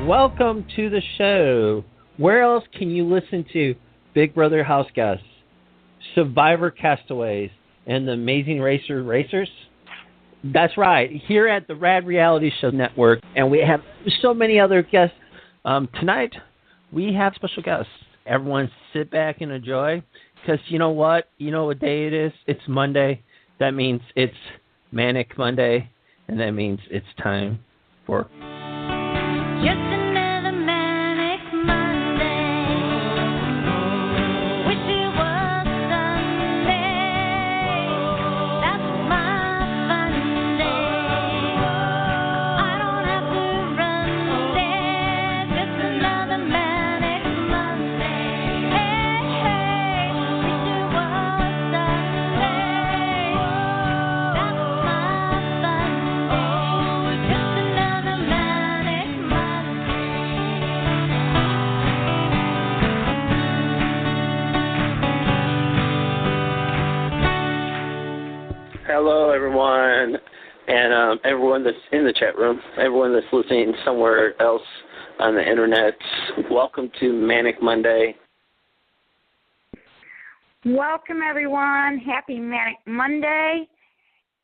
welcome to the show. Where else can you listen to Big Brother House Guests, Survivor Castaways, and the Amazing Racers? That's right, here at the Rad Reality Show Network, and we have so many other guests. Tonight, we have special guests. Everyone sit back and enjoy, because you know what? You know what day it is? It's Monday. That means it's Manic Monday, and that means it's time for... Just another Manic Monday. Wish it was Sunday. That's my fun day. I don't have to run there. Just another Manic Monday. Hey, hey. Wish it was Sunday. That's my fun day. Just another Manic Monday. Hello, everyone, and everyone that's in the chat room, everyone that's listening somewhere else on the internet. Welcome to Manic Monday. Welcome, everyone. Happy Manic Monday.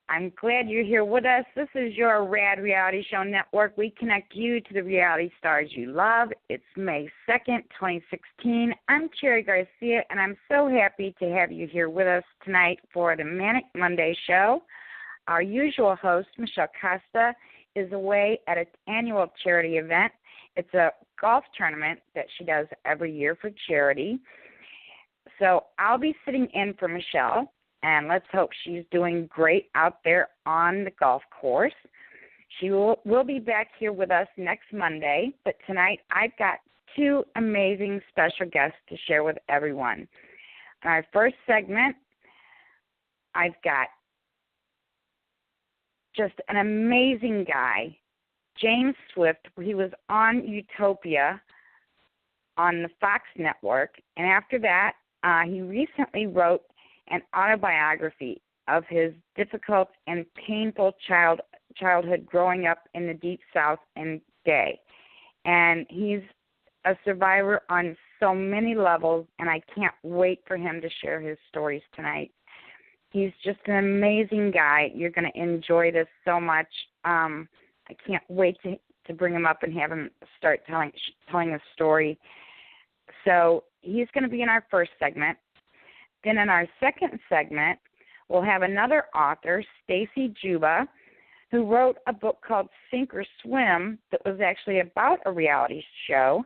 I'm glad you're here with us. This is your Rad Reality Show Network. We connect you to the reality stars you love. It's May 2nd, 2016. I'm Cherry Garcia, and I'm so happy to have you here with us tonight for the Manic Monday show. Our usual host, Michelle Costa, is away at an annual charity event. It's a golf tournament that she does every year for charity. So I'll be sitting in for Michelle, and let's hope she's doing great out there on the golf course. She will be back here with us next Monday, but tonight I've got two amazing special guests to share with everyone. In our first segment, I've got just an amazing guy, James Swift. He was on Utopia on the Fox network, and after that, he recently wrote an autobiography of his difficult and painful childhood growing up in the Deep South and Gay. And he's a survivor on so many levels, and I can't wait for him to share his stories tonight. He's just an amazing guy. You're going to enjoy this so much. I can't wait to bring him up and have him start telling a story. So he's going to be in our first segment. Then in our second segment, we'll have another author, Stacy Juba, who wrote a book called Sink or Swim that was actually about a reality show.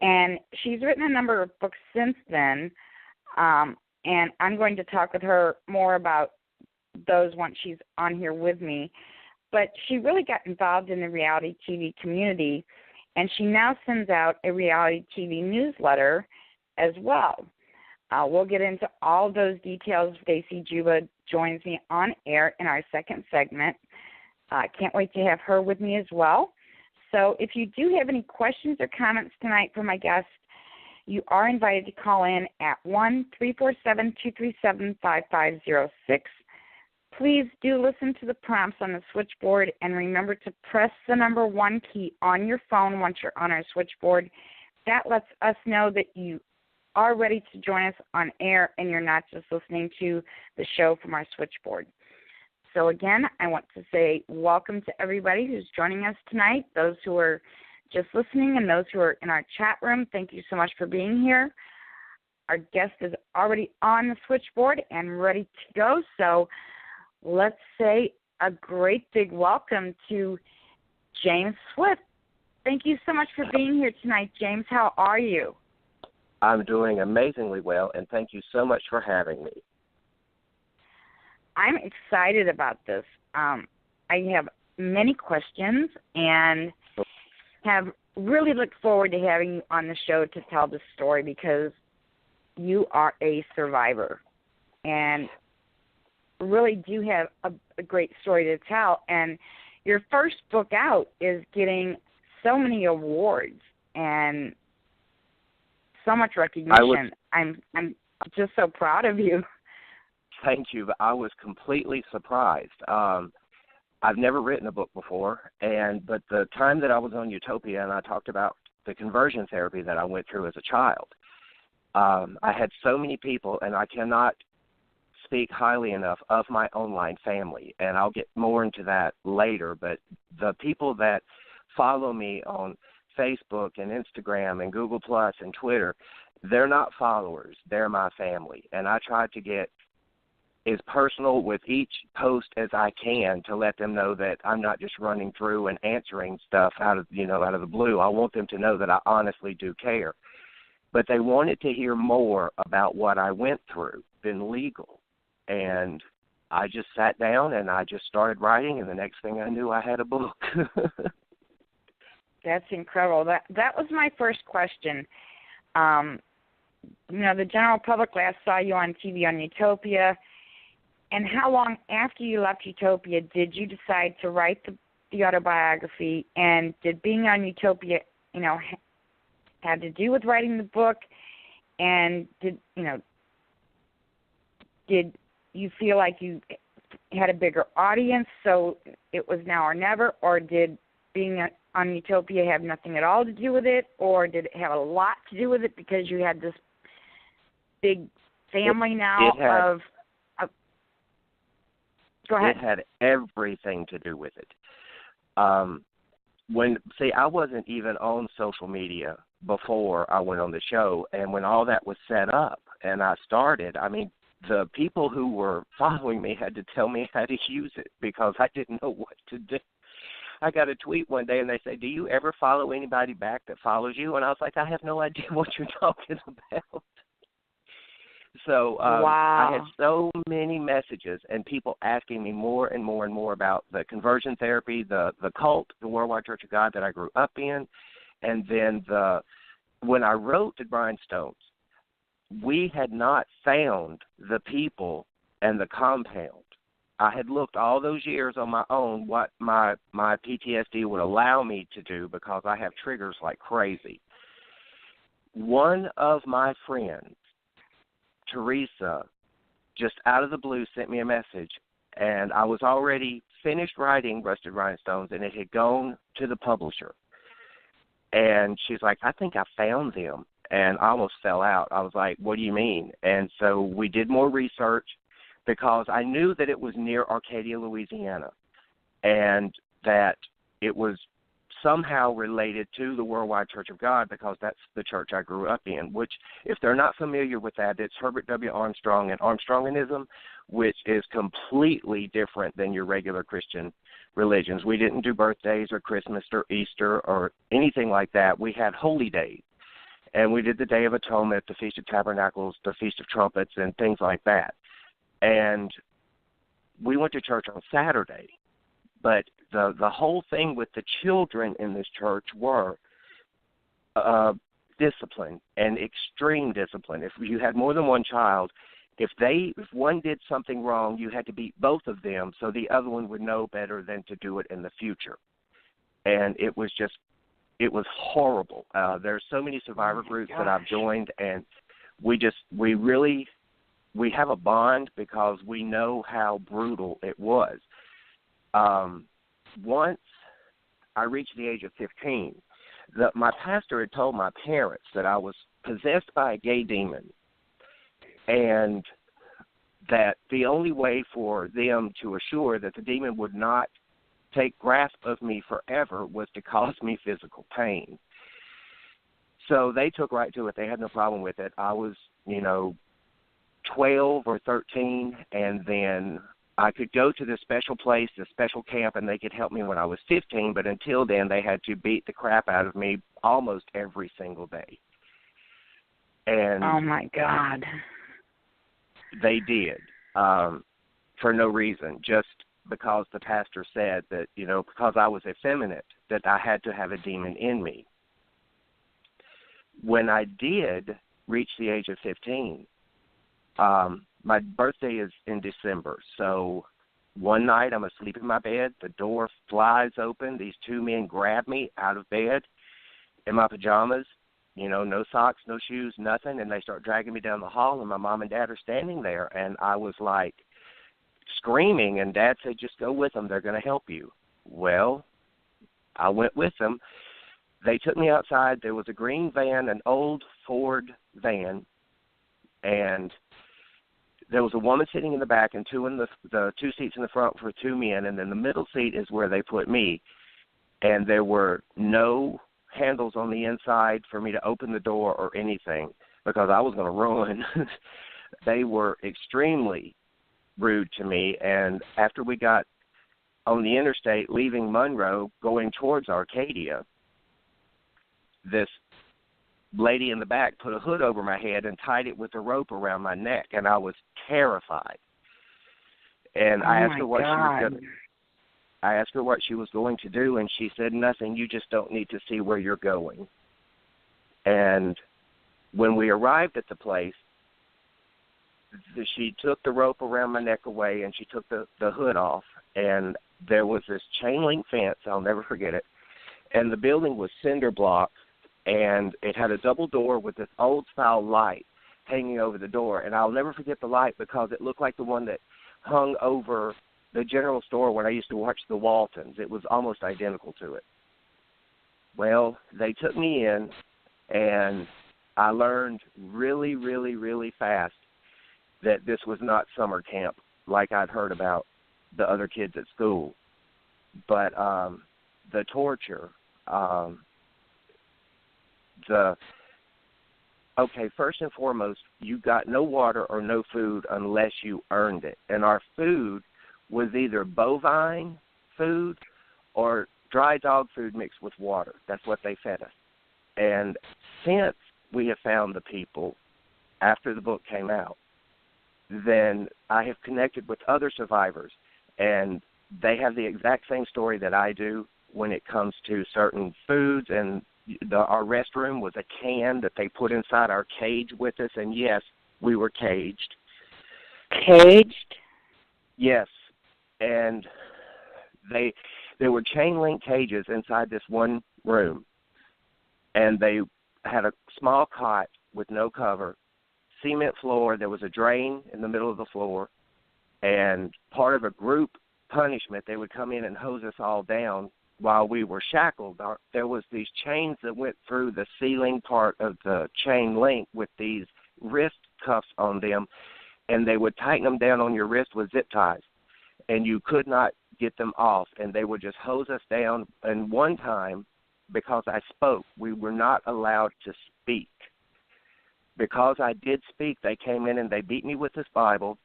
And she's written a number of books since then, and I'm going to talk with her more about those once she's on here with me. But she really got involved in the reality TV community, and she now sends out a reality TV newsletter as well. We'll get into all those details. Stacy Juba joins me on air in our second segment. Can't wait to have her with me as well. So if you do have any questions or comments tonight for my guest, you are invited to call in at 1-347-237-5506. Please do listen to the prompts on the switchboard, and remember to press the number 1 key on your phone once you're on our switchboard. That lets us know that you are ready to join us on air and you're not just listening to the show from our switchboard. So again, I want to say welcome to everybody who's joining us tonight, those who are just listening and those who are in our chat room. Thank you so much for being here. Our guest is already on the switchboard and ready to go, so let's say a great big welcome to James Swift. Thank you so much for being here tonight, James. How are you? I'm doing amazingly well, and thank you so much for having me. I'm excited about this. I have many questions and have really looked forward to having you on the show to tell the story, because you are a survivor and really do have a great story to tell. And your first book out is getting so many awards and so much recognition. I'm just so proud of you. Thank you. I was completely surprised. I've never written a book before, but the time that I was on Utopia and I talked about the conversion therapy that I went through as a child, I had so many people, and I cannot speak highly enough of my online family, and I'll get more into that later, but the people that follow me on Facebook and Instagram and Google Plus and Twitter, they're not followers, they're my family, and I try to get as personal with each post as I can to let them know that I'm not just running through and answering stuff out of the blue. I want them to know that I honestly do care. But they wanted to hear more about what I went through than legal. And I just sat down and I just started writing, and the next thing I knew, I had a book. That's incredible. That was my first question. The general public last saw you on TV on Utopia. And how long after you left Utopia did you decide to write the autobiography? And did being on Utopia, had to do with writing the book? And did you feel like you had a bigger audience, so it was now or never? Or did being on Utopia have nothing at all to do with it? Or did it have a lot to do with it because you had this big family now? Go ahead. It had everything to do with it. I wasn't even on social media before I went on the show, and when all that was set up and I started, the people who were following me had to tell me how to use it because I didn't know what to do. I got a tweet one day, and they said, "Do you ever follow anybody back that follows you?" And I was like, "I have no idea what you're talking about." So wow. I had so many messages and people asking me more and more and more about the conversion therapy, the cult, the Worldwide Church of God that I grew up in, and then when I wrote the Grindstones, we had not found the people and the compound. I had looked all those years on my own what my PTSD would allow me to do because I have triggers like crazy. One of my friends, Teresa, just out of the blue sent me a message, and I was already finished writing Rusted Rhinestones, and it had gone to the publisher. And she's like, "I think I found them." And I almost fell out. I was like, "What do you mean?" And so we did more research because I knew that it was near Arcadia, Louisiana, and that it was somehow related to the Worldwide Church of God because that's the church I grew up in, which, if they're not familiar with that, it's Herbert W. Armstrong and Armstronganism, which is completely different than your regular Christian religions. We didn't do birthdays or Christmas or Easter or anything like that. We had holy days, and we did the Day of Atonement, the Feast of Tabernacles, the Feast of Trumpets, and things like that. And we went to church on Saturday. But the whole thing with the children in this church were discipline and extreme discipline. If you had more than one child, if one did something wrong, you had to beat both of them so the other one would know better than to do it in the future. And it was horrible. There's so many survivor groups that I've joined, and we have a bond because we know how brutal it was. Once I reached the age of 15, my pastor had told my parents that I was possessed by a gay demon, and that the only way for them to assure that the demon would not take grasp of me forever was to cause me physical pain. So they took right to it. They had no problem with it. I was, 12 or 13, and then I could go to this special place, this special camp, and they could help me when I was 15, but until then they had to beat the crap out of me almost every single day. And oh, my God. They did, for no reason, just because the pastor said that, because I was effeminate, that I had to have a demon in me. When I did reach the age of 15, my birthday is in December, so one night I'm asleep in my bed, the door flies open, these two men grab me out of bed in my pajamas, no socks, no shoes, nothing, and they start dragging me down the hall, and my mom and dad are standing there, and I was like, screaming, and Dad said, just go with them. They're going to help you. Well, I went with them. They took me outside. There was a green van, an old Ford van, and there was a woman sitting in the back and two in the two seats in the front for two men, and then the middle seat is where they put me. And there were no handles on the inside for me to open the door or anything because I was going to run. They were extremely rude to me, and after we got on the interstate leaving Monroe going towards Arcadia, this lady in the back put a hood over my head and tied it with a rope around my neck, and I was terrified. And I asked her what she was going to do, and she said, nothing, you just don't need to see where you're going. And when we arrived at the place, she took the rope around my neck away, and she took the hood off, and there was this chain link fence, I'll never forget it, and the building was cinder block, and it had a double door with this old-style light hanging over the door, and I'll never forget the light because it looked like the one that hung over the general store when I used to watch the Waltons. It was almost identical to it. Well, they took me in, and I learned really, really, really fast that this was not summer camp like I'd heard about the other kids at school. But the torture, first and foremost, you got no water or no food unless you earned it. And our food was either bovine food or dry dog food mixed with water. That's what they fed us. And since we have found the people after the book came out, then I have connected with other survivors, and they have the exact same story that I do when it comes to certain foods. And our restroom was a can that they put inside our cage with us, and yes, we were caged. Caged? Yes, and there were chain link cages inside this one room, and they had a small cot with no cover, cement floor. There was a drain in the middle of the floor, and part of a group punishment, they would come in and hose us all down while we were shackled. There was these chains that went through the ceiling part of the chain link with these wrist cuffs on them, and they would tighten them down on your wrist with zip ties, and you could not get them off, and they would just hose us down. And one time, because I spoke, we were not allowed to speak. Because I did speak, they came in and they beat me with this Bible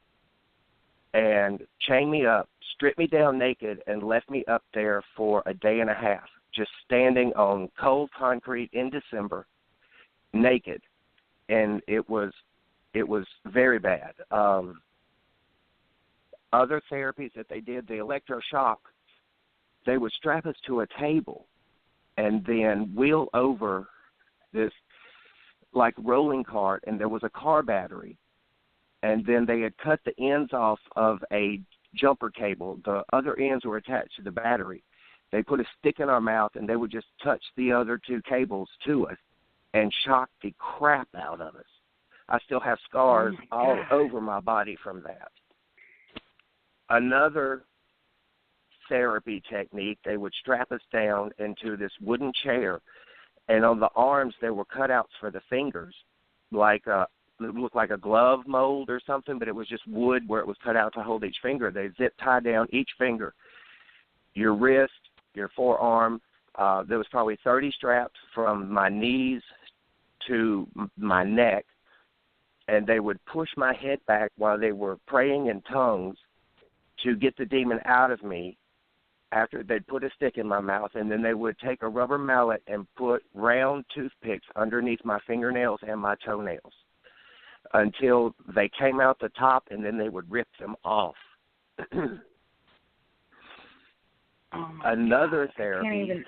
and chained me up, stripped me down naked, and left me up there for a day and a half, just standing on cold concrete in December, naked. And it was very bad. Other therapies that they did, the electroshock, they would strap us to a table and then wheel over this like rolling cart, and there was a car battery, and then they had cut the ends off of a jumper cable. The other ends were attached to the battery. They put a stick in our mouth, and they would just touch the other two cables to us and shock the crap out of us. I still have scars all over my body from that. Another therapy technique, they would strap us down into this wooden chair, and on the arms there were cutouts for the fingers, like it looked like a glove mold or something, but it was just wood where it was cut out to hold each finger. They zip tie down each finger, your wrist, your forearm. There was probably 30 straps from my knees to my neck, and they would push my head back while they were praying in tongues to get the demon out of me. After they'd put a stick in my mouth, and then they would take a rubber mallet and put round toothpicks underneath my fingernails and my toenails until they came out the top, and then they would rip them off. Another therapy.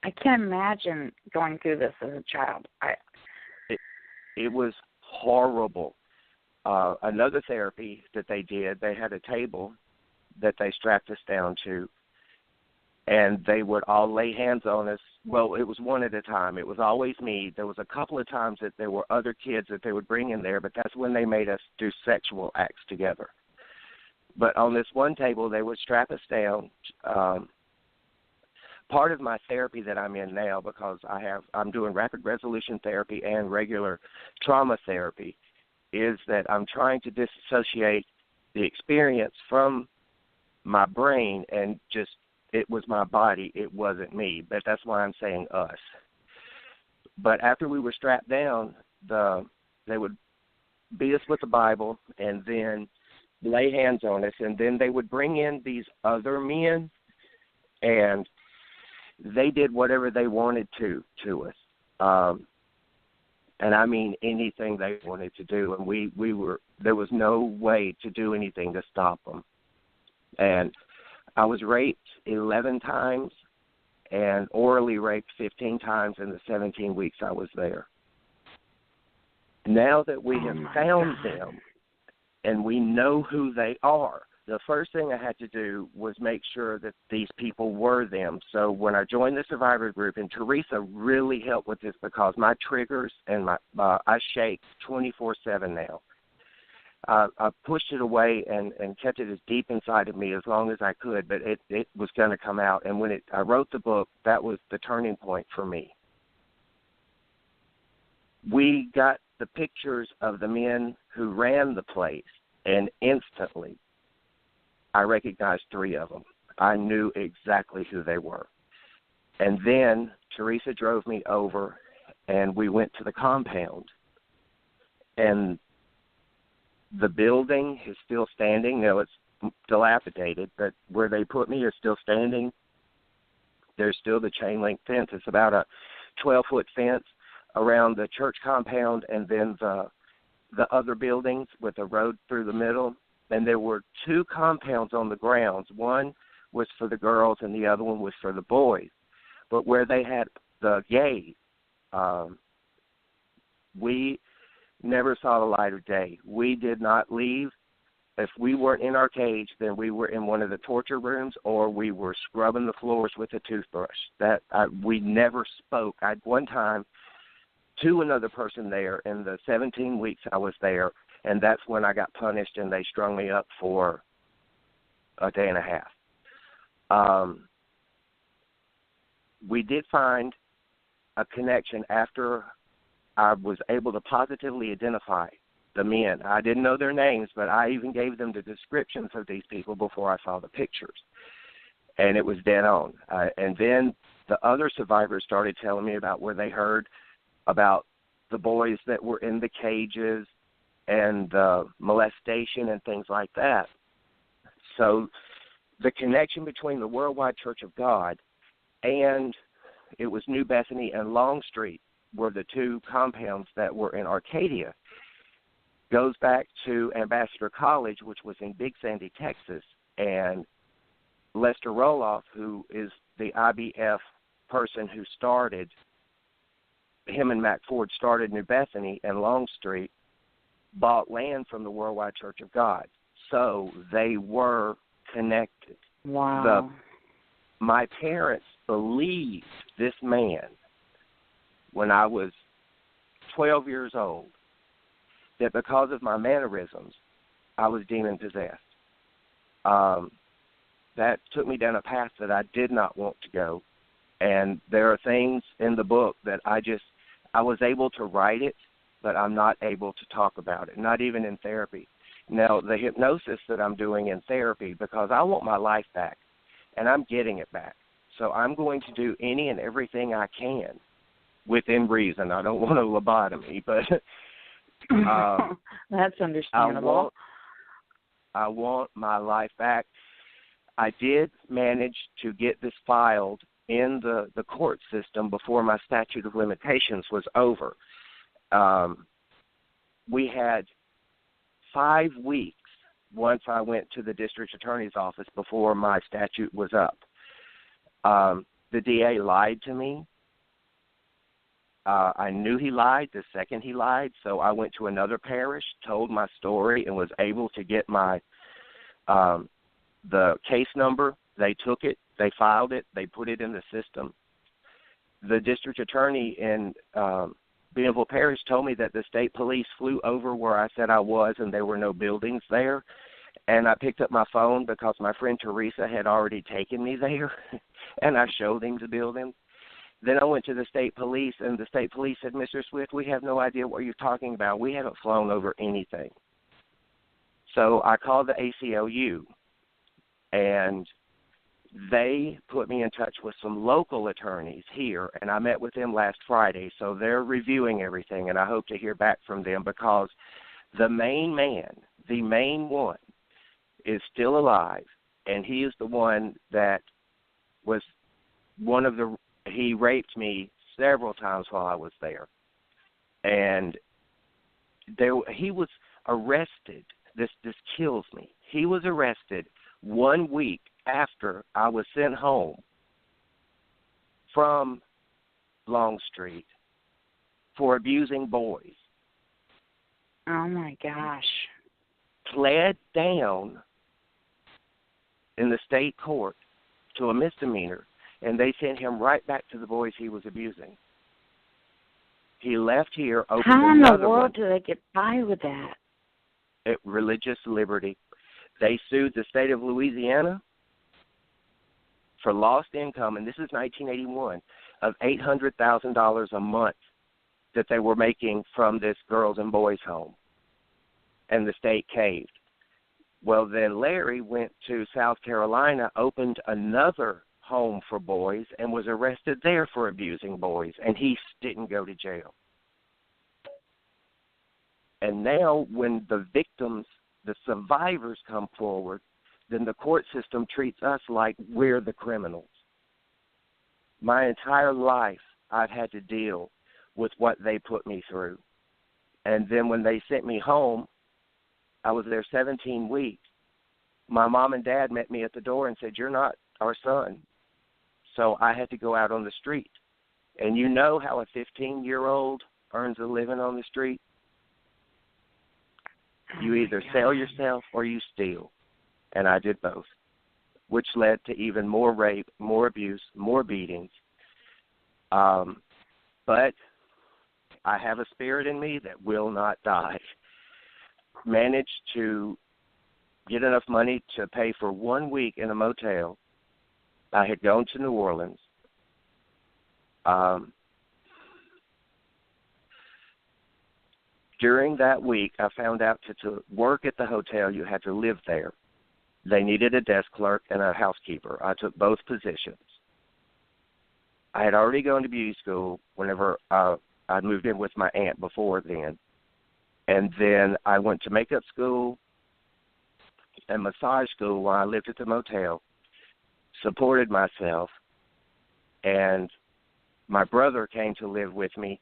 I can't imagine going through this as a child. It was horrible. Another therapy that they did, they had a table that they strapped us down to, and they would all lay hands on us. Well, it was one at a time. It was always me. There was a couple of times that there were other kids that they would bring in there, but that's when they made us do sexual acts together. But on this one table, they would strap us down. Part of my therapy that I'm in now, because I'm doing rapid resolution therapy and regular trauma therapy, is that I'm trying to disassociate the experience from my brain and just, it was my body, it wasn't me. But that's why I'm saying us. But after we were strapped down, they would beat us with the Bible and then lay hands on us, and then they would bring in these other men, and they did whatever they wanted to us. And I mean anything they wanted to do, and we were, there was no way to do anything to stop them. And I was raped 11 times and orally raped 15 times in the 17 weeks I was there. Now that we have found them and we know who they are, the first thing I had to do was make sure that these people were them. So when I joined the survivor group, and Teresa really helped with this because my triggers and I shake 24/7 now. I pushed it away and kept it as deep inside of me as long as I could, but it was going to come out. And when I wrote the book, that was the turning point for me. We got the pictures of the men who ran the place, and instantly I recognized 3 of them. I knew exactly who they were. And then Teresa drove me over, and we went to the compound. And the building is still standing. You know, it's dilapidated, but where they put me is still standing. There's still the chain link fence. It's about a 12-foot fence around the church compound and then the other buildings with a road through the middle. And there were 2 compounds on the grounds. One was for the girls and the other one was for the boys. But where they had the gays, we never saw the light of day. We did not leave. If we weren't in our cage, then we were in one of the torture rooms or we were scrubbing the floors with a toothbrush. We never spoke. One time to another person there in the 17 weeks I was there, and that's when I got punished and they strung me up for a day and a half. We did find a connection after I was able to positively identify the men. I didn't know their names, but I even gave them the descriptions of these people before I saw the pictures. And it was dead on. And then the other survivors started telling me about where they heard about the boys that were in the cages and molestation and things like that. So the connection between the Worldwide Church of God and it was New Bethany and Longstreet were the 2 compounds that were in Arcadia, goes back to Ambassador College, which was in Big Sandy, Texas, and Lester Roloff, who is the IBF person who started, him and Mac Ford started New Bethany and Longstreet, bought land from the Worldwide Church of God. So they were connected. Wow. My parents believed this man when I was 12 years old, that because of my mannerisms, I was demon-possessed. That took me down a path that I did not want to go. And there are things in the book that I was able to write it, but I'm not able to talk about it, not even in therapy. Now, the hypnosis that I'm doing in therapy, because I want my life back, and I'm getting it back. So I'm going to do any and everything I can within reason. I don't want a lobotomy, but that's understandable. I want my life back. I did manage to get this filed in the court system before my statute of limitations was over. We had 5 weeks once I went to the district attorney's office before my statute was up. The DA lied to me. I knew he lied the second he lied, so I went to another parish, told my story, and was able to get my the case number. They took it, they filed it, they put it in the system. The district attorney in Bienville Parish told me that the state police flew over where I said I was and there were no buildings there, And I picked up my phone because my friend Teresa had already taken me there, and I showed him the building. Then I went to the state police, and the state police said, Mr. Swift, we have no idea what you're talking about. We haven't flown over anything. So I called the ACLU, and they put me in touch with some local attorneys here, and I met with them last Friday. So they're reviewing everything, and I hope to hear back from them because the main man, the main one, is still alive, and he is the one that was one of the, he raped me several times while I was there. And he was arrested. This kills me. He was arrested 1 week after I was sent home from Longstreet for abusing boys. Oh, my gosh. Pled down in the state court to a misdemeanor, and they sent him right back to the boys he was abusing. He left here, opened How in another the world one. do they get by with that? Religious liberty. They sued the state of Louisiana for lost income, and this is 1981, of $800,000 a month that they were making from this girls and boys home, and the state caved. Well, then Larry went to South Carolina, opened another home for boys, and was arrested there for abusing boys, and he didn't go to jail. And now when the victims, the survivors come forward, then the court system treats us like we're the criminals. My entire life I've had to deal with what they put me through. And then when they sent me home, I was there 17 weeks. My mom and dad met me at the door and said, "You're not our son." So I had to go out on the street. And you know how a 15-year-old earns a living on the street? You either sell yourself or you steal. And I did both, which led to even more rape, more abuse, more beatings. But I have a spirit in me that will not die. Managed to get enough money to pay for 1 week in a motel. I had gone to New Orleans. During that week, I found out to work at the hotel, you had to live there. They needed a desk clerk and a housekeeper. I took both positions. I had already gone to beauty school whenever I moved in with my aunt before then. And then I went to makeup school and massage school while I lived at the motel, supported myself, and my brother came to live with me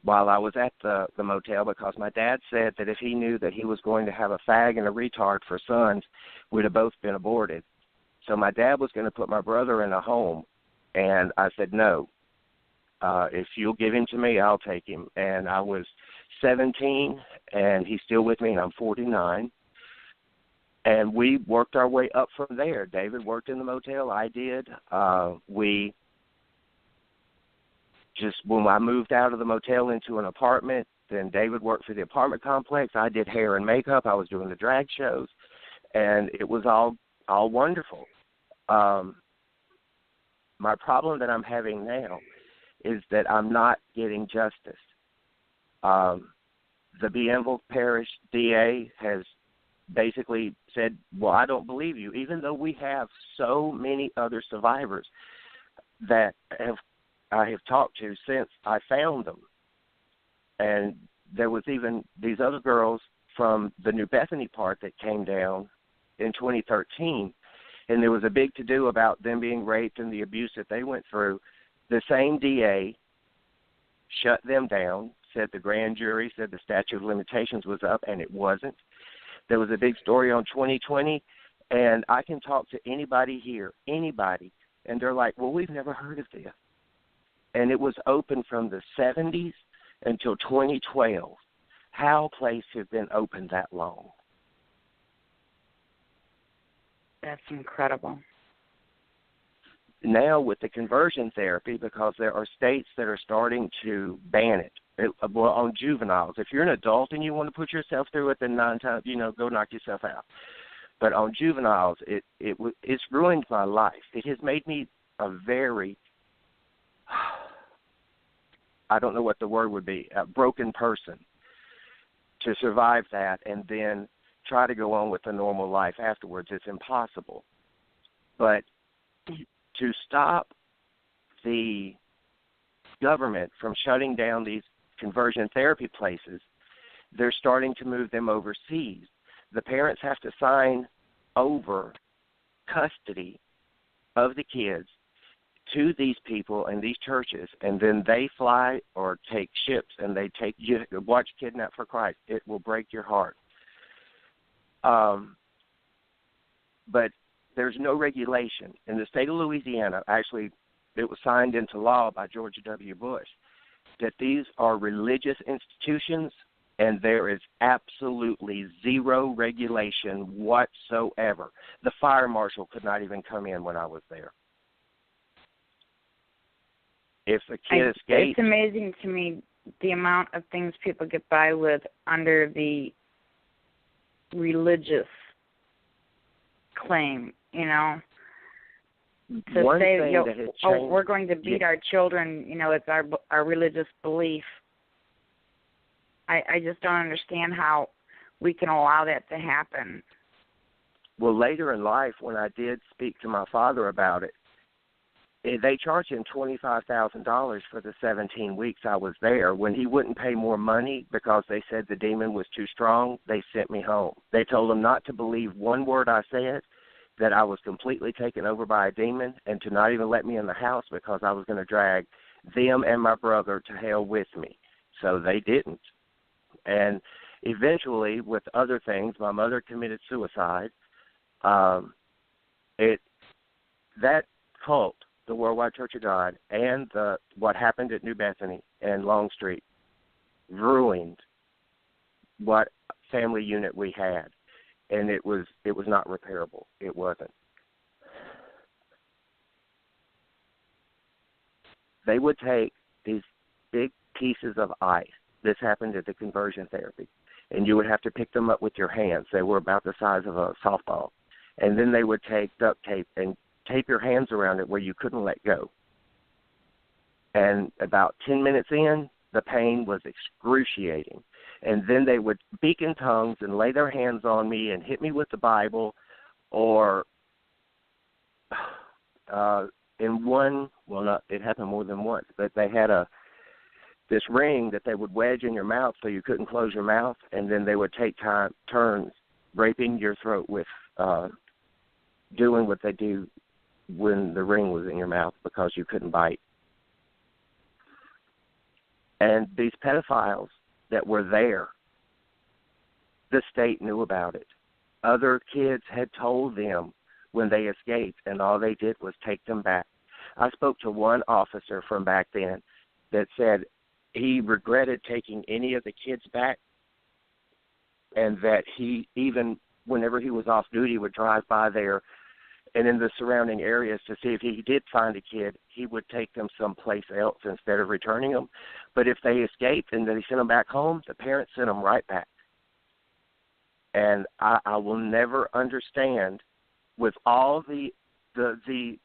while I was at the motel because my dad said that if he knew that he was going to have a fag and a retard for sons, we'd have both been aborted. So my dad was going to put my brother in a home, and I said, no. If you'll give him to me, I'll take him. And I was 17, and he's still with me, and I'm 49. And we worked our way up from there. David worked in the motel. I did. When I moved out of the motel into an apartment, then David worked for the apartment complex. I did hair and makeup. I was doing the drag shows, and it was all wonderful. My problem that I'm having now is that I'm not getting justice. The Bienville Parish DA has basically said, well, I don't believe you, even though we have so many other survivors that I have talked to since I found them. And there was even these other girls from the New Bethany part that came down in 2013, and there was a big to-do about them being raped and the abuse that they went through. The same DA shut them down, said the grand jury said the statute of limitations was up, and it wasn't. There was a big story on 2020, and I can talk to anybody here, anybody, and they're like, well, we've never heard of this. And it was open from the 70s until 2012. How places have been open that long? That's incredible. Now with the conversion therapy, because there are states that are starting to ban it, on juveniles. If you're an adult and you want to put yourself through it, then 9 times, go knock yourself out. But on juveniles, it's ruined my life. It has made me a very, I don't know what the word would be, a broken person to survive that and then try to go on with a normal life afterwards. It's impossible. But to stop the government from shutting down these conversion therapy places, they're starting to move them overseas. The parents have to sign over custody of the kids to these people and these churches, and then they fly or take ships and they take you. Watch Kidnap for Christ. It will break your heart. But there's no regulation. In the state of Louisiana, actually, it was signed into law by George W. Bush, that these are religious institutions, and there is absolutely zero regulation whatsoever. The fire marshal could not even come in when I was there. If a kid escapes... It's amazing to me the amount of things people get by with under the religious claim, you know. To One say, thing you know, that has oh, changed, we're going to beat our children, you know, it's our religious belief. I just don't understand how we can allow that to happen. Well, later in life, when I did speak to my father about it, they charged him $25,000 for the 17 weeks I was there. When he wouldn't pay more money because they said the demon was too strong, they sent me home. They told him not to believe one word I said, that I was completely taken over by a demon, and to not even let me in the house because I was going to drag them and my brother to hell with me. So they didn't. And eventually, with other things, my mother committed suicide. That cult, the Worldwide Church of God, and what happened at New Bethany and Longstreet ruined what family unit we had, and it was not repairable. It wasn't. They would take these big pieces of ice. This happened at the conversion therapy, and you would have to pick them up with your hands. They were about the size of a softball. And then they would take duct tape and tape your hands around it where you couldn't let go. And about 10 minutes in, the pain was excruciating. And then they would speak in tongues and lay their hands on me and hit me with the Bible, or it happened more than once, but they had this ring that they would wedge in your mouth so you couldn't close your mouth, and then they would take turns raping your throat with doing what they do when the ring was in your mouth because you couldn't bite. And these pedophiles that were there, the state knew about it. Other kids had told them when they escaped, and all they did was take them back. I spoke to one officer from back then that said he regretted taking any of the kids back, and that he, even whenever he was off duty, would drive by there and in the surrounding areas to see if he did find a kid, he would take them someplace else instead of returning them. But if they escaped and they sent them back home, the parents sent them right back. And I will never understand, with all the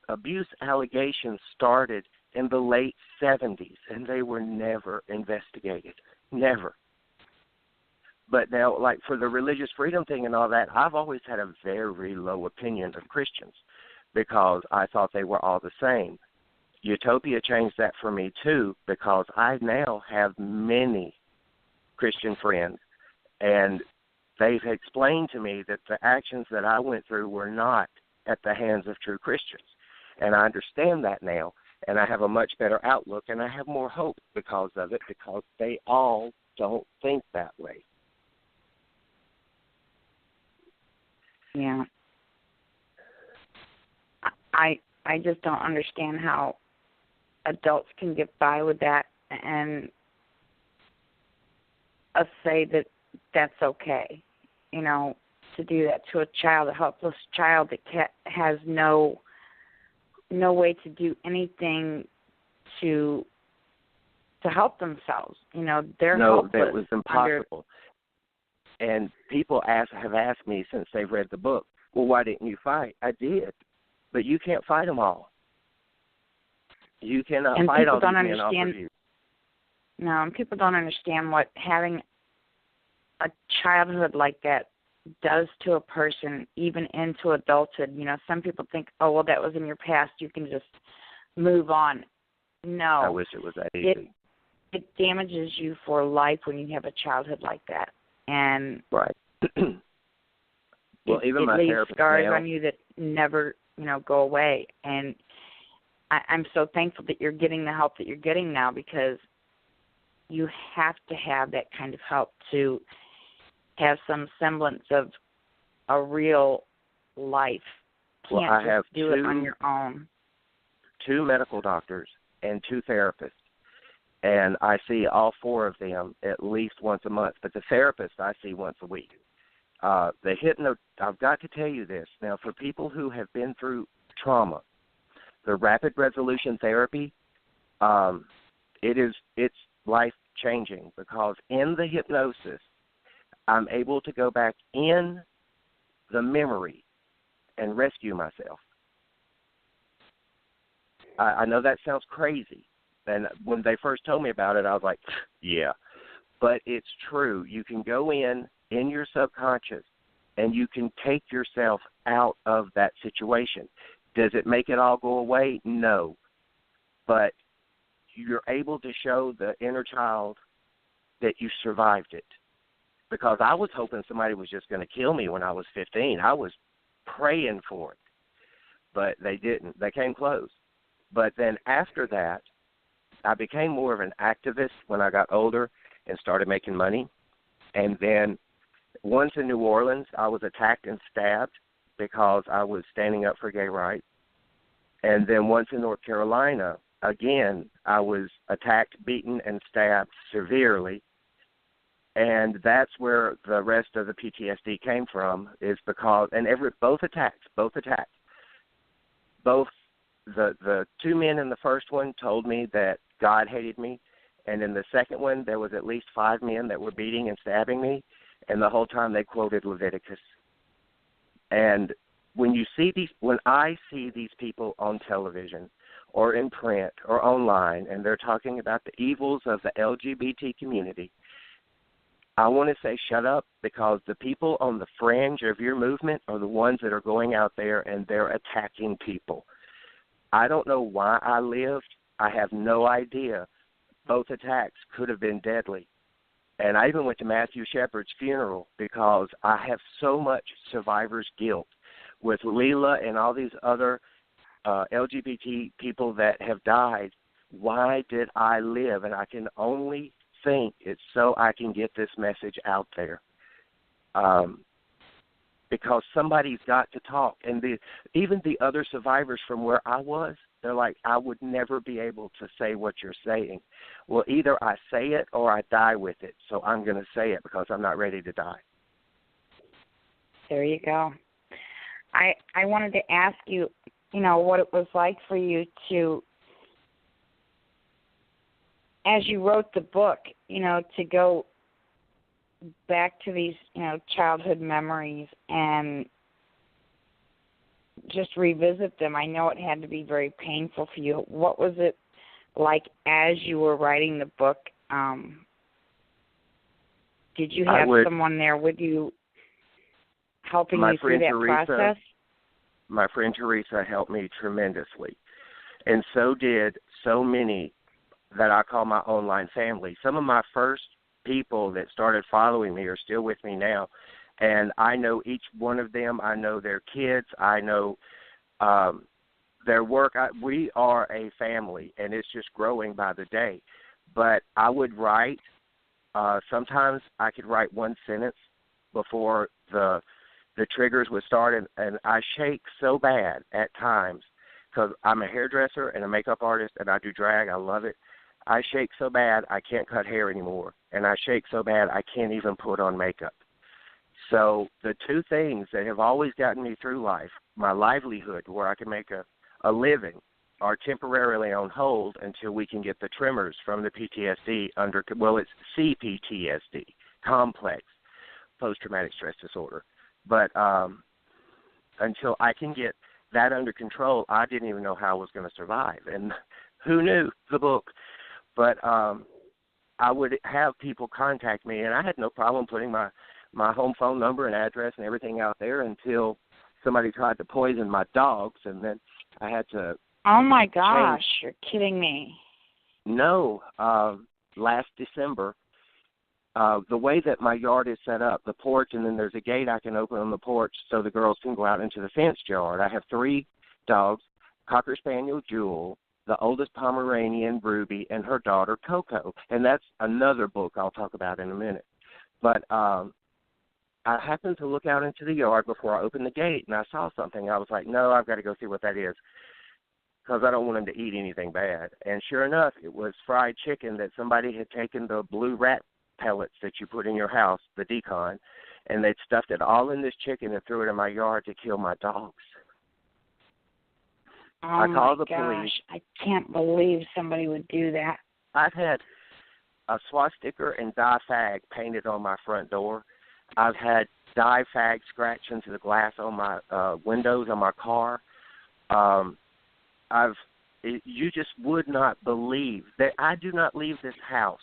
abuse allegations started in the late 70s, and they were never investigated. Never. But now, like for the religious freedom thing and all that, I've always had a very low opinion of Christians because I thought they were all the same. Utopia changed that for me, too, because I now have many Christian friends, and they've explained to me that the actions that I went through were not at the hands of true Christians. And I understand that now, and I have a much better outlook, and I have more hope because of it, because they all don't think that way. Yeah. I just don't understand how adults can get by with that and us say that that's okay, you know, to do that to a child, a helpless child that has no way to do anything to help themselves. You know, they're helpless. No, that was impossible. And people have asked me since they've read the book, Well, why didn't you fight? I did. But you can't fight them all. You cannot And fight people all don't these men off understand. of you. No, and people don't understand what having a childhood like that does to a person, even into adulthood. You know, some people think, oh, well, that was in your past. You can just move on. No. I wish it was that easy. It damages you for life when you have a childhood like that. And right. Well, even my it leaves therapist scars now, on you that never, go away. And I'm so thankful that you're getting the help that you're getting now, because you have to have that kind of help to have some semblance of a real life. Well, Can't I just have do it on your own. 2 medical doctors and 2 therapists, and I see all 4 of them at least once a month. But the therapist I see once a week. I've got to tell you this now, for people who have been through trauma, the rapid resolution therapy, it's life changing, because in the hypnosis, I'm able to go back in the memory and rescue myself. I know that sounds crazy, and when they first told me about it, I was like, yeah, but it's true. You can go in your subconscious, and you can take yourself out of that situation. Does it make it all go away? No. But you're able to show the inner child that you survived it. Because I was hoping somebody was just going to kill me when I was 15. I was praying for it. But they didn't. They came close. But then after that, I became more of an activist when I got older and started making money. And then once in New Orleans, I was attacked and stabbed because I was standing up for gay rights. And then once in North Carolina, again, I was attacked, beaten, and stabbed severely. And that's where the rest of the PTSD came from, is because, and both attacks, both the 2 men in the first one told me that God hated me, and in the second one, there was at least 5 men that were beating and stabbing me, and the whole time they quoted Leviticus. And when I see these people on television or in print or online, and they're talking about the evils of the LGBT community, I want to say shut up, because the people on the fringe of your movement are the ones that are going out there and they're attacking people. I don't know why I lived. I have no idea. Both attacks could have been deadly. And I even went to Matthew Shepard's funeral because I have so much survivor's guilt with Leela and all these other LGBT people that have died. Why did I live? And I can only think it's so I can get this message out there. Because somebody's got to talk. And even the other survivors from where I was, they're like, I would never be able to say what you're saying. Well, either I say it or I die with it. So I'm going to say it because I'm not ready to die. There you go. I wanted to ask you, what it was like for you to, as you wrote the book, to go back to these, childhood memories and just revisit them. I know it had to be very painful for you. What was it like as you were writing the book? Did you have someone there with you helping you through that process? My friend Teresa helped me tremendously, and so did so many that I call my online family. Some of my first people that started following me are still with me now, and I know each one of them. I know their kids. I know their work. We are a family, and it's just growing by the day. But I would write. Sometimes I could write one sentence before the triggers would start, and I shake so bad at times because I'm a hairdresser and a makeup artist, and I do drag. I love it. I shake so bad I can't cut hair anymore, and I shake so bad I can't even put on makeup. So the 2 things that have always gotten me through life, my livelihood, where I can make a living, are temporarily on hold until we can get the tremors from the PTSD it's CPTSD, complex post-traumatic stress disorder. But until I can get that under control, I didn't even know how I was going to survive. And who knew the book? But I would have people contact me, and I had no problem putting my home phone number and address and everything out there until somebody tried to poison my dogs, and then I had to. Oh my gosh, you're kidding me. No, last December, the way that my yard is set up, the porch, and then there's a gate I can open on the porch so the girls can go out into the fenced yard. I have 3 dogs, Cocker Spaniel Jewel, the oldest Pomeranian, Ruby, and her daughter, Coco. And that's another book I'll talk about in a minute. But I happened to look out into the yard before I opened the gate, and I saw something. I was like, no, I've got to go see what that is, because I don't want them to eat anything bad. And sure enough, it was fried chicken that somebody had taken the blue rat pellets that you put in your house, the decon, and they'd stuffed it all in this chicken and threw it in my yard to kill my dogs. Oh I called the my gosh, police. I can't believe somebody would do that. I've had a swastika and dye fag painted on my front door. I've had dye fag scratched into the glass on my windows on my car. You just would not believe that I do not leave this house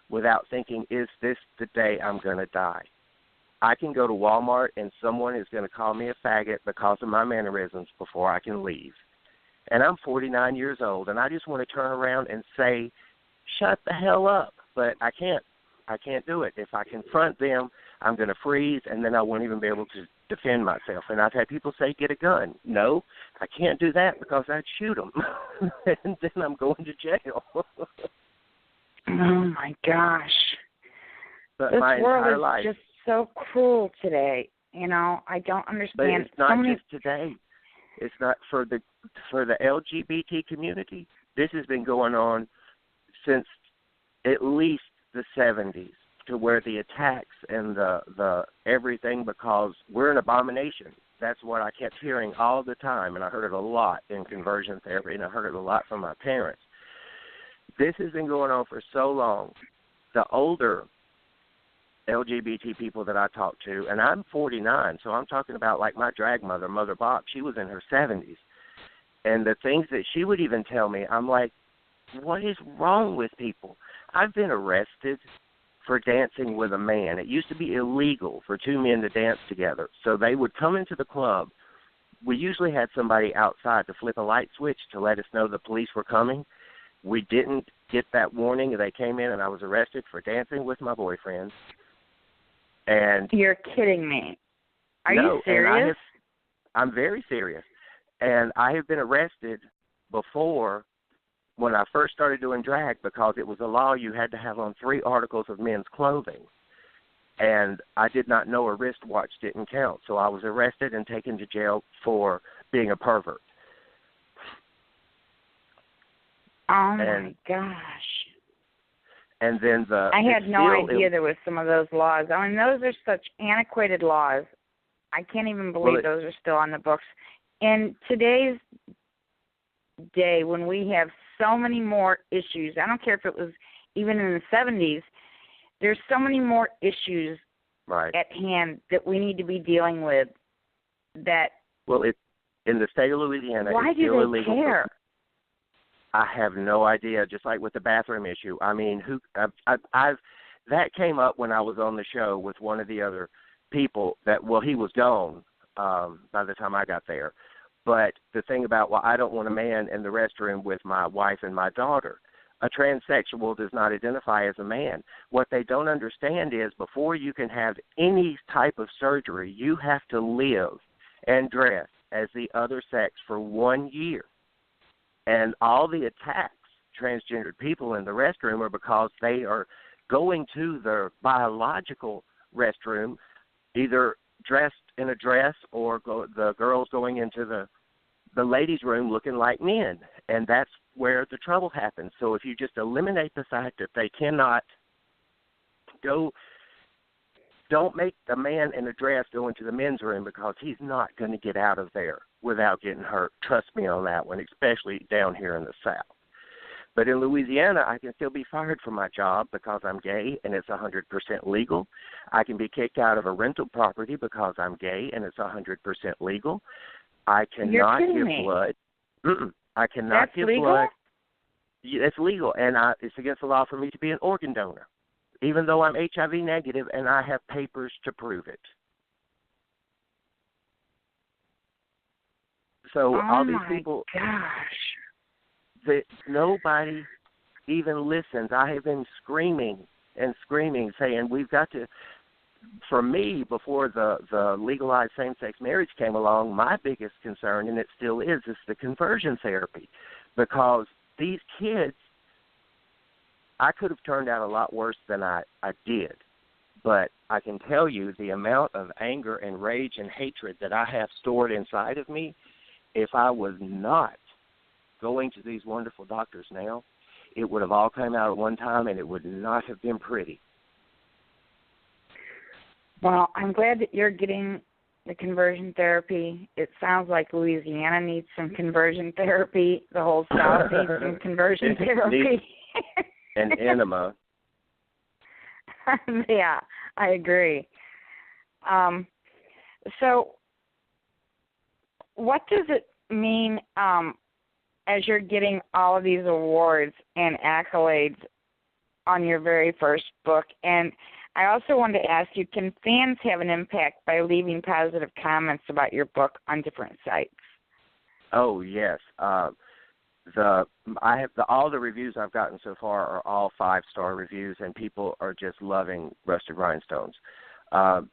without thinking, is this the day I'm going to die? I can go to Walmart and someone is going to call me a faggot because of my mannerisms before I can leave. And I'm 49 years old, and I just want to turn around and say, shut the hell up. But I can't. I can't do it. If I confront them, I'm going to freeze, and then I won't even be able to defend myself. And I've had people say, get a gun. No, I can't do that because I'd shoot them, and then I'm going to jail. Oh, my gosh. But this my world entire is life, just so cruel today. You know, I don't understand. but it's not so many... just today. It's not for the LGBT community. This has been going on since at least the 70s, to where the attacks and the everything, because we're an abomination. That's what I kept hearing all the time, and I heard it a lot in conversion therapy, and I heard it a lot from my parents. This has been going on for so long. The older LGBT people that I talk to, and I'm 49, so I'm talking about like my drag mother, Mother Bob, she was in her 70s. And the things that she would even tell me, I'm like, what is wrong with people? I've been arrested for dancing with a man. It used to be illegal for 2 men to dance together. So they would come into the club. We usually had somebody outside to flip a light switch to let us know the police were coming. We didn't get that warning. They came in, and I was arrested for dancing with my boyfriend. And you're kidding me. Are no, you serious? I'm very serious. And I have been arrested before when I first started doing drag, because it was a law you had to have on 3 articles of men's clothing. And I did not know a wristwatch didn't count. So I was arrested and taken to jail for being a pervert. Oh, my gosh. And then I had no idea there was some of those laws. I mean, those are such antiquated laws. I can't even believe those are still on the books. In today's day, when we have so many more issues, I don't care if it was even in the 70s, there's so many more issues at hand that we need to be dealing with. That in the state of Louisiana, why it's still do they illegal. care? I have no idea. Just like with the bathroom issue. I mean, that came up when I was on the show with one of the other people. He was gone by the time I got there. But the thing about, I don't want a man in the restroom with my wife and my daughter. A transsexual does not identify as a man. What they don't understand is before you can have any type of surgery, you have to live and dress as the other sex for 1 year. And all the attacks transgendered people in the restroom are because they are going to their biological restroom, either dressed in a dress or the girls going into the ladies' room looking like men. And that's where the trouble happens. So if you just eliminate the fact that they cannot go, don't make the man in a dress go into the men's room, because he's not going to get out of there without getting hurt. Trust me on that one, especially down here in the South. But in Louisiana, I can still be fired from my job because I'm gay and it's 100% legal. I can be kicked out of a rental property because I'm gay and it's 100% legal. I cannot give blood. I cannot give blood. It's legal, and it's against the law for me to be an organ donor, even though I'm HIV negative and I have papers to prove it. So all these people, that nobody even listens. I have been screaming and screaming, saying we've got to. For me, before the legalized same-sex marriage came along, my biggest concern, and it still is the conversion therapy, because these kids, I could have turned out a lot worse than I did. But I can tell you the amount of anger and rage and hatred that I have stored inside of me, if I was not going to these wonderful doctors now, it would have all come out at one time and it would not have been pretty. Well, I'm glad that you're getting the conversion therapy. It sounds like Louisiana needs some conversion therapy. The whole South needs some conversion therapy. An enema. Yeah, I agree. So what does it mean as you're getting all of these awards and accolades on your very first book? And I also wanted to ask you, can fans have an impact by leaving positive comments about your book on different sites? Oh, yes. All the reviews I've gotten so far are all 5-star reviews, and people are just loving Rusted Rhinestones.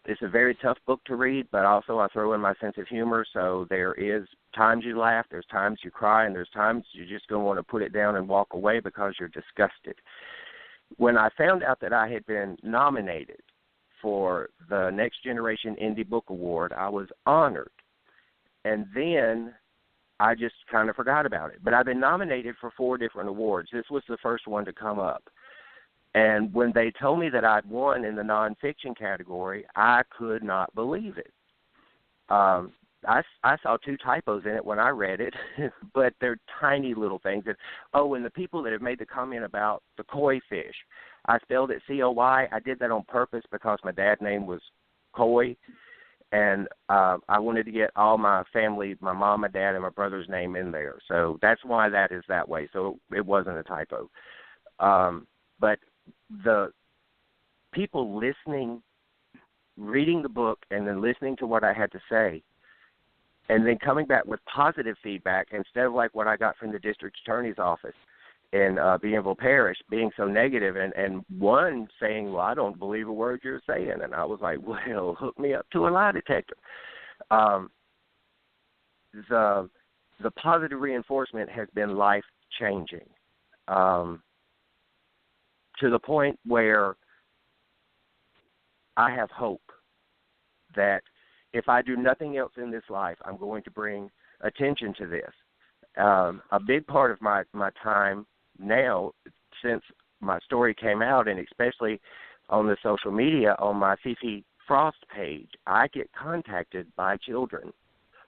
It's a very tough book to read, but also I throw in my sense of humor, so there is times you laugh, there's times you cry, and there's times you just don't want to put it down and walk away because you're disgusted. When I found out that I had been nominated for the Next Generation Indie Book Award, I was honored. And then I just kind of forgot about it. But I've been nominated for 4 different awards. This was the first one to come up. And when they told me that I'd won in the nonfiction category, I could not believe it. I saw 2 typos in it when I read it, but they're tiny little things. And the people that have made the comment about the koi fish, I spelled it C-O-Y. I did that on purpose because my dad's name was Coy, and I wanted to get all my family, my mom, my dad, and my brother's name in there. So that's why that is that way. So it wasn't a typo. But the people listening, reading the book, and then listening to what I had to say, and then coming back with positive feedback instead of like what I got from the district attorney's office in Bienville Parish, being so negative, and one saying, well, I don't believe a word you're saying. And I was like, well, hook me up to a lie detector. The positive reinforcement has been life-changing to the point where I have hope that if I do nothing else in this life, I'm going to bring attention to this. A big part of my time now, since my story came out, and especially on the social media, on my Fifi Frost page, I get contacted by children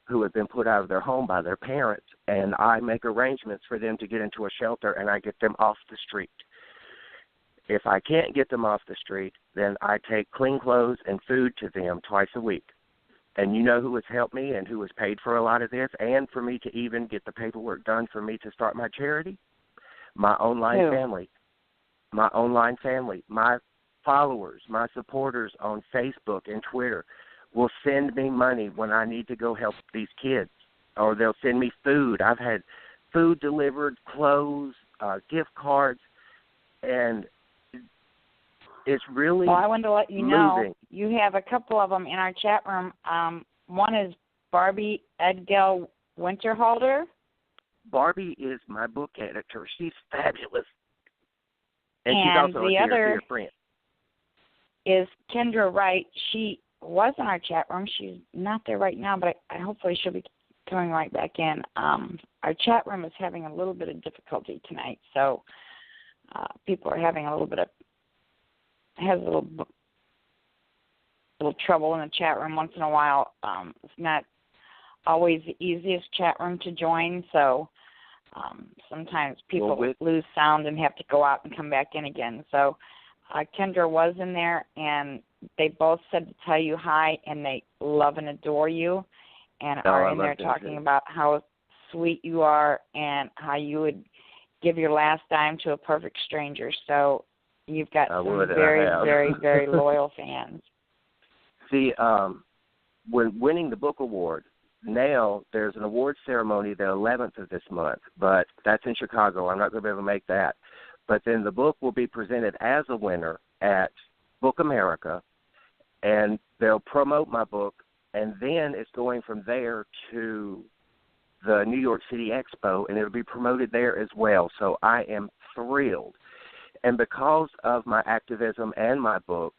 who have been put out of their home by their parents, and I make arrangements for them to get into a shelter, and I get them off the street. If I can't get them off the street, then I take clean clothes and food to them twice a week. And you know who has helped me and who has paid for a lot of this, and for me to even get the paperwork done for me to start my charity? My online family. My online family. My followers, my supporters on Facebook and Twitter will send me money when I need to go help these kids, or they'll send me food. I've had food delivered, clothes, gift cards, and it's really Well, I wanted to let you know, you have a couple of them in our chat room. One is Barbie Edgell Winterhalter. Barbie is my book editor. She's fabulous. And she's also the a other friend. Is Kendra Wright. She was in our chat room. She's not there right now, but hopefully she'll be coming right back in. Our chat room is having a little bit of difficulty tonight, so people are having a little trouble in the chat room once in a while. It's not always the easiest chat room to join, so Sometimes people Well, lose sound and have to go out and come back in again. So Kendra was in there, and they both said to tell you hi, and they love and adore you, and are in there talking about how sweet you are and how you would give your last dime to a perfect stranger. So you've got some very, very, very loyal fans. See, when winning the book award, now there's an award ceremony the 11th of this month, but that's in Chicago. I'm not going to be able to make that. But then the book will be presented as a winner at Book America, and they'll promote my book, and then it's going from there to the New York City Expo, and it'll be promoted there as well. So I am thrilled. And because of my activism and my book,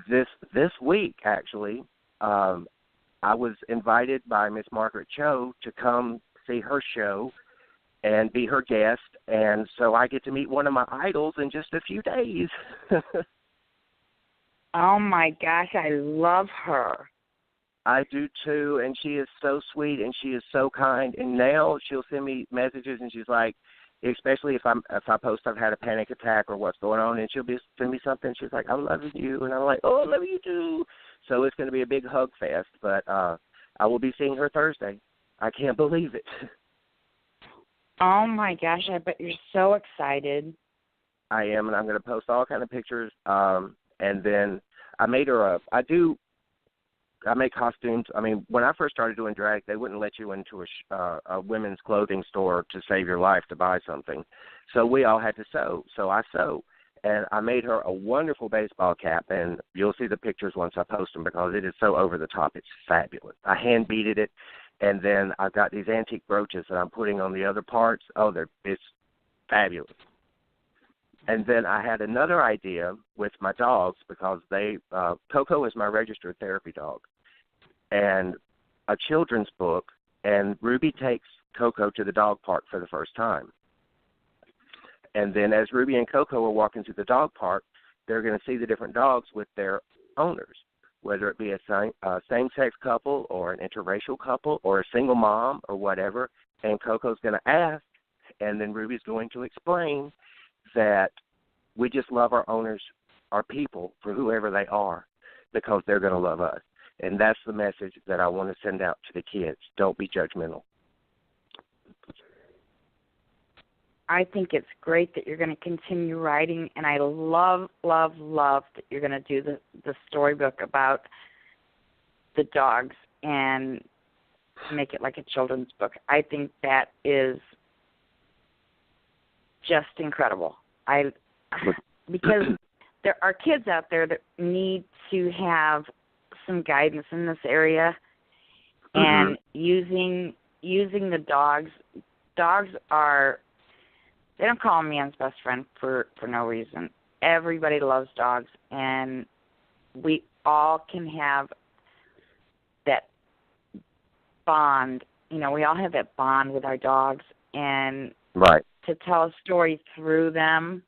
this week, actually, I was invited by Miss Margaret Cho to come see her show and be her guest, and so I get to meet one of my idols in just a few days. Oh, my gosh, I love her. I do, too, and she is so sweet, and she is so kind, and now she'll send me messages, and she's like, especially if I post I've had a panic attack or what's going on, and she'll send me something. She's like, "I love you," and I'm like, "Oh, I love you too." So it's going to be a big hug fest. But I will be seeing her Thursday. I can't believe it. Oh my gosh! I bet you're so excited. I am, and I'm going to post all kind of pictures. And then I made her I make costumes. I mean, when I first started doing drag, they wouldn't let you into a women's clothing store to save your life to buy something. So we all had to sew. So I sew. And I made her a wonderful baseball cap, and you'll see the pictures once I post them because it is so over the top. It's fabulous. I hand beaded it, and then I've got these antique brooches that I'm putting on the other parts. Oh, it's fabulous. And then I had another idea with my dogs because Coco is my registered therapy dog. And a children's book, and Ruby takes Coco to the dog park for the first time. And then as Ruby and Coco are walking through the dog park, they're going to see the different dogs with their owners, whether it be a same-sex couple or an interracial couple or a single mom or whatever. And Coco's going to ask, and then Ruby's going to explain that we just love our owners, our people, for whoever they are, because they're going to love us. And that's the message that I want to send out to the kids. Don't be judgmental. I think it's great that you're going to continue writing, and I love, love, love that you're going to do the storybook about the dogs and make it like a children's book. I think that is just incredible. Because there are kids out there that need to have some guidance in this area, and using the dogs. Dogs are, they don't call them man's best friend for no reason. Everybody loves dogs, and we all can have that bond. You know, we all have that bond with our dogs, and right. To tell a story through them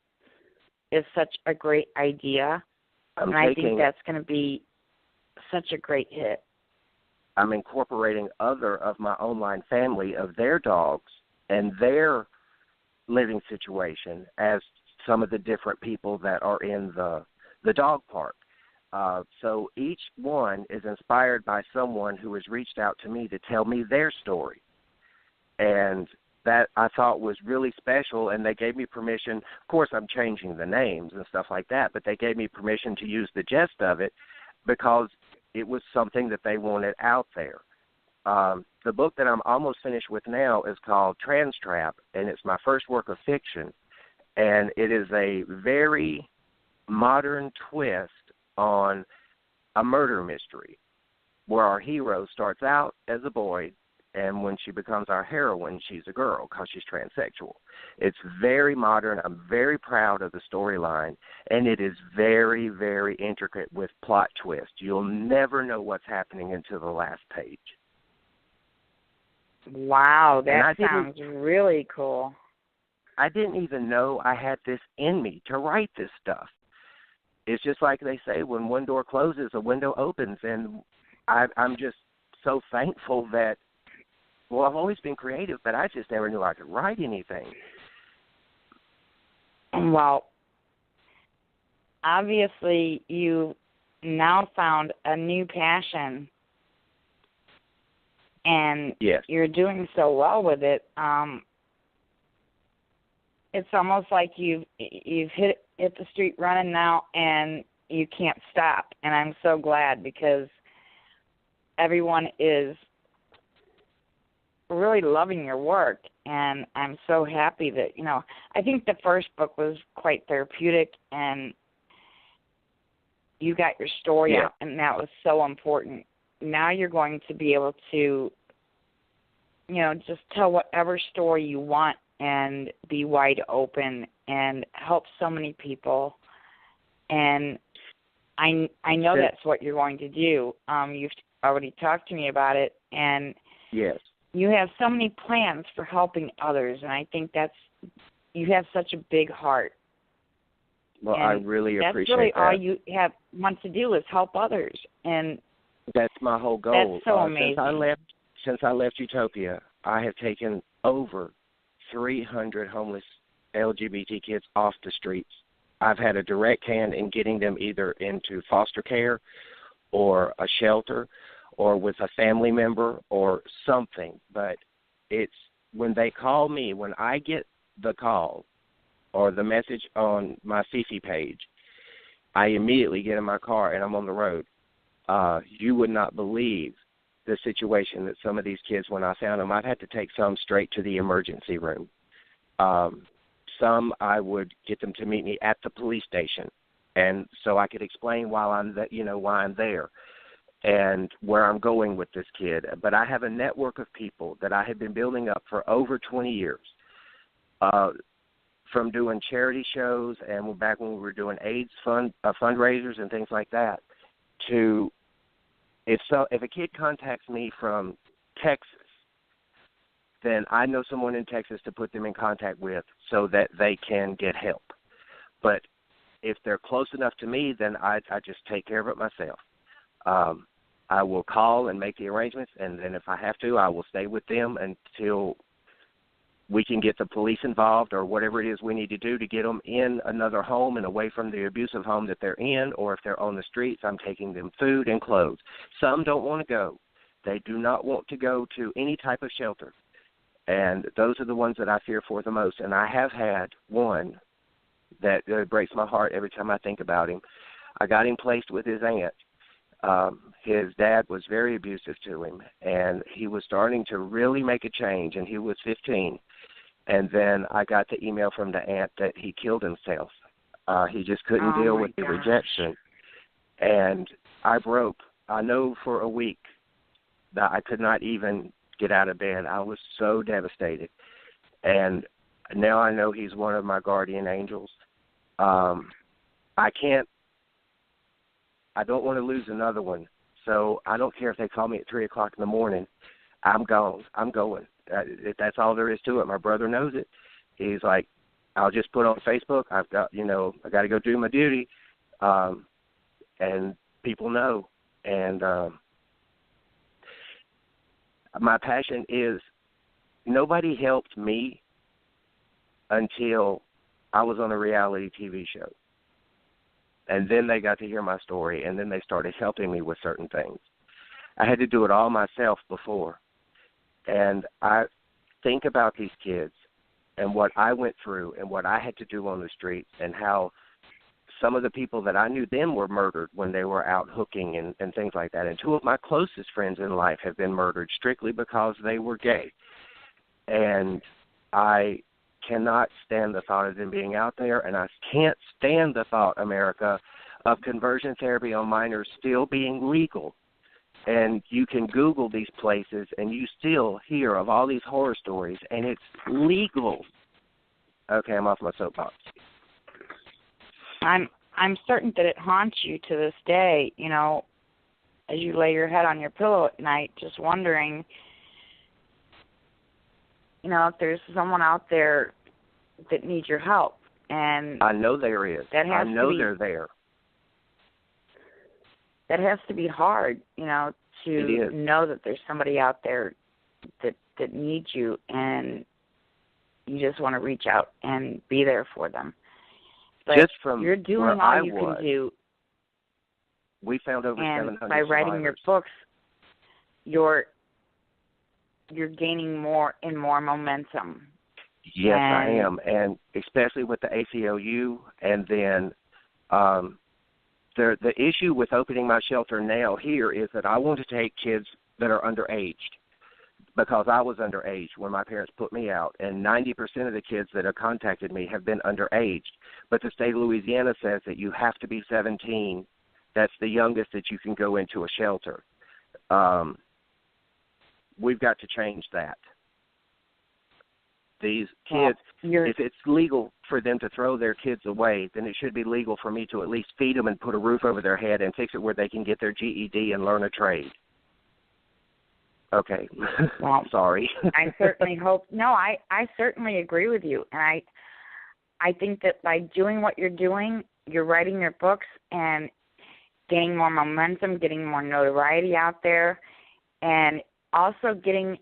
is such a great idea, and I think that's going to be such a great hit. I'm incorporating other of my online family of their dogs and their living situation as some of the different people that are in the dog park. So each one is inspired by someone who has reached out to me to tell me their story. And that I thought was really special, and they gave me permission. Of course, I'm changing the names and stuff like that, but they gave me permission to use the gist of it because it was something that they wanted out there. The book that I'm almost finished with now is called Trans Trap, and it's my first work of fiction, and it is a very modern twist on a murder mystery where our hero starts out as a boy, and when she becomes our heroine, she's a girl because she's transsexual. It's very modern. I'm very proud of the storyline, and it is very, very intricate with plot twists. You'll never know what's happening until the last page. Wow, that sounds really cool. I didn't even know I had this in me to write this stuff. It's just like they say, when one door closes, a window opens, and I'm just so thankful that Well, I've always been creative, but I just never knew I could write anything. Well, obviously you now found a new passion, and Yes. you're doing so well with it. It's almost like you've hit the street running now, and you can't stop. And I'm so glad, because everyone is really loving your work, and I'm so happy that, I think the first book was quite therapeutic, and you got your story out, and that was so important. Now you're going to be able to, just tell whatever story you want and be wide open and help so many people. And I know that's what you're going to do. You've already talked to me about it, and yes, you have so many plans for helping others, and I think you have such a big heart. Well, and I really appreciate that's really that. all you want to do is help others, and that's my whole goal. That's so amazing. Since I left Utopia, I have taken over 300 homeless LGBT kids off the streets. I've had a direct hand in getting them either into foster care or a shelter or with a family member or something. But it's when they call me, when I get the call or the message on my Fifi page, I immediately get in my car and I'm on the road. You would not believe the situation that some of these kids, when I found them, I've had to take some straight to the emergency room. Some I would get them to meet me at the police station, and so I could explain why I'm there and where I'm going with this kid. But I have a network of people that I have been building up for over 20 years, from doing charity shows and back when we were doing AIDS fundraisers and things like that, to if a kid contacts me from Texas, then I know someone in Texas to put them in contact with so that they can get help. But if they're close enough to me, then I just take care of it myself. I will call and make the arrangements, and then if I have to, I will stay with them until we can get the police involved or whatever it is we need to do to get them in another home and away from the abusive home that they're in, or if they're on the streets, I'm taking them food and clothes. Some don't want to go. They do not want to go to any type of shelter, and those are the ones that I fear for the most. And I have had one that breaks my heart every time I think about him. I got him placed with his aunt. His dad was very abusive to him, and he was starting to really make a change, and he was 15. And then I got the email from the aunt that he killed himself. He just couldn't deal with the rejection. And I broke. I know for a week that I could not even get out of bed. I was so devastated. And now I know he's one of my guardian angels. I don't want to lose another one. So I don't care if they call me at 3 o'clock in the morning. I'm gone. I'm going. That's all there is to it. My brother knows it. He's like, I'll just put on Facebook, I got to go do my duty. And people know. And my passion is, nobody helped me until I was on a reality TV show. And then they got to hear my story, and then they started helping me with certain things. I had to do it all myself before. And I think about these kids and what I went through and what I had to do on the streets, and how some of the people that I knew then were murdered when they were out hooking and things like that. And two of my closest friends in life have been murdered strictly because they were gay. And I cannot stand the thought of them being out there, and I can't stand the thought, America, of conversion therapy on minors still being legal. And you can Google these places, and you still hear of all these horror stories, and it's legal. Okay, I'm off my soapbox. I'm certain that it haunts you to this day, as you lay your head on your pillow at night, just wondering, if there's someone out there that needs your help. And I know there is. I know they're there. That has to be hard, to know that there's somebody out there that that need you, and you just want to reach out and be there for them. But just from you're doing where all I you was, can do. we found over And 700 by writing survivors. your books, you're gaining more and more momentum. Yes, I And- am, and especially with the ACLU, and then the issue with opening my shelter now here is that I want to take kids that are underaged, because I was underage when my parents put me out, and 90% of the kids that have contacted me have been underaged. But the state of Louisiana says that you have to be 17. That's the youngest that you can go into a shelter. We've got to change that. These kids, if it's legal for them to throw their kids away, then it should be legal for me to at least feed them and put a roof over their head and fix it where they can get their GED and learn a trade. Okay. Well, sorry. I certainly hope. No, I certainly agree with you, and I think that by doing what you're doing, you're writing your books and gaining more momentum, getting more notoriety out there, and also getting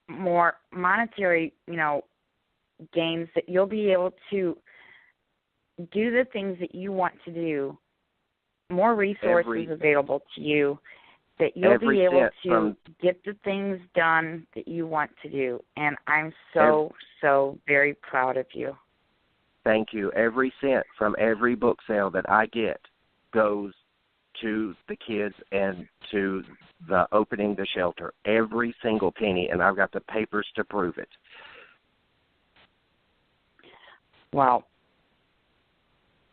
more monetary, gains, that you'll be able to do the things that you want to do, more resources available to you, that you'll be able to get the things done that you want to do. And I'm so very proud of you. Thank you. Every cent from every book sale that I get goes to the kids and to the opening the shelter. Every single penny, and I've got the papers to prove it. Well,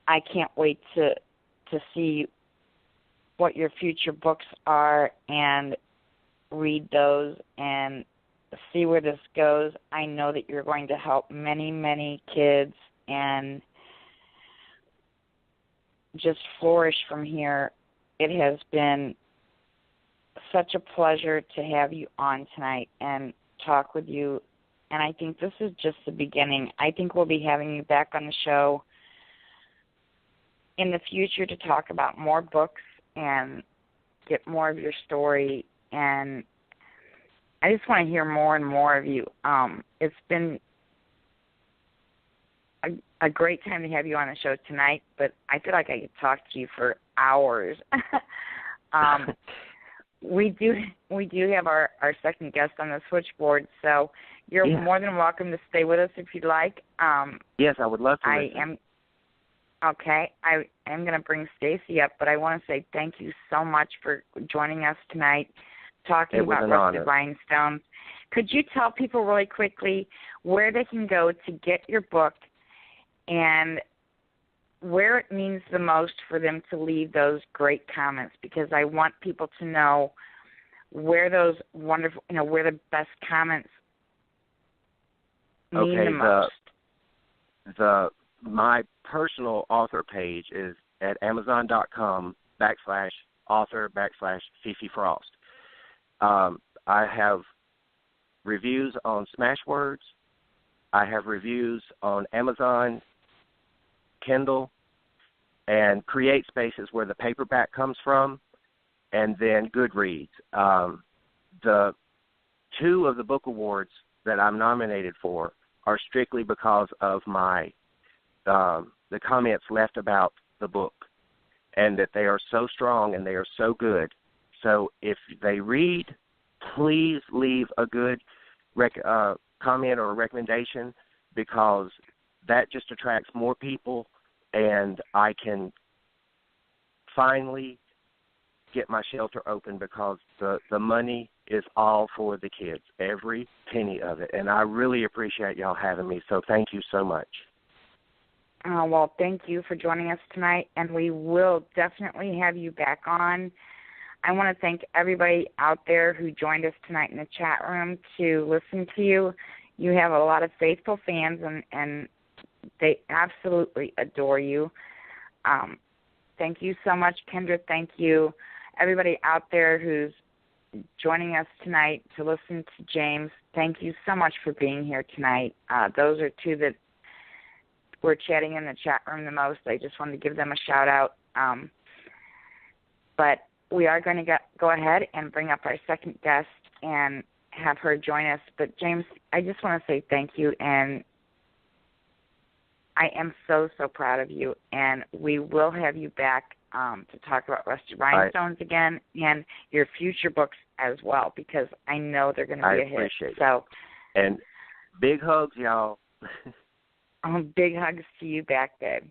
I can't wait to see what your future books are and read those and see where this goes. I know that you're going to help many, many kids and just flourish from here. It has been such a pleasure to have you on tonight and talk with you. And I think this is just the beginning. I think we'll be having you back on the show in the future to talk about more books and get more of your story. And I just want to hear more and more of you. It's been a great time to have you on the show tonight, but I feel like I could talk to you for hours. We do have our second guest on the switchboard, so you're more than welcome to stay with us if you'd like. Yes, I would love to listen. Okay, I am going to bring Stacy up, but I want to say thank you so much for joining us tonight, talking about Rusted Rhinestones. Could you tell people really quickly where they can go to get your book and where it means the most for them to leave those great comments? Because I want people to know where those wonderful, where the best comments mean the most. My personal author page is at amazon.com/author/Fifi Frost. I have reviews on Smashwords. I have reviews on Amazon, Kindle, and Create Spaces where the paperback comes from, and then Goodreads. The two of the book awards that I'm nominated for are strictly because of my the comments left about the book, and that they are so strong and they are so good. So if they read, please leave a good comment or a recommendation, because that just attracts more people, and I can finally get my shelter open, because the money is all for the kids, every penny of it. And I really appreciate y'all having me, so thank you so much. Well, thank you for joining us tonight, and we will definitely have you back on. I want to thank everybody out there who joined us tonight in the chat room to listen to you. You have a lot of faithful fans, and they absolutely adore you. Thank you so much, Kendra. Thank you. Everybody out there who's joining us tonight to listen to James, thank you so much for being here tonight. Those are two that we're chatting in the chat room the most. I just wanted to give them a shout-out. But we are going to go ahead and bring up our second guest and have her join us. But, James, I just want to say thank you, and I am so, so proud of you, and we will have you back to talk about Rusty Rhinestones again and your future books as well, because I know they're going to be a hit. Appreciate it. So, and big hugs, y'all. Big hugs to you back, babe.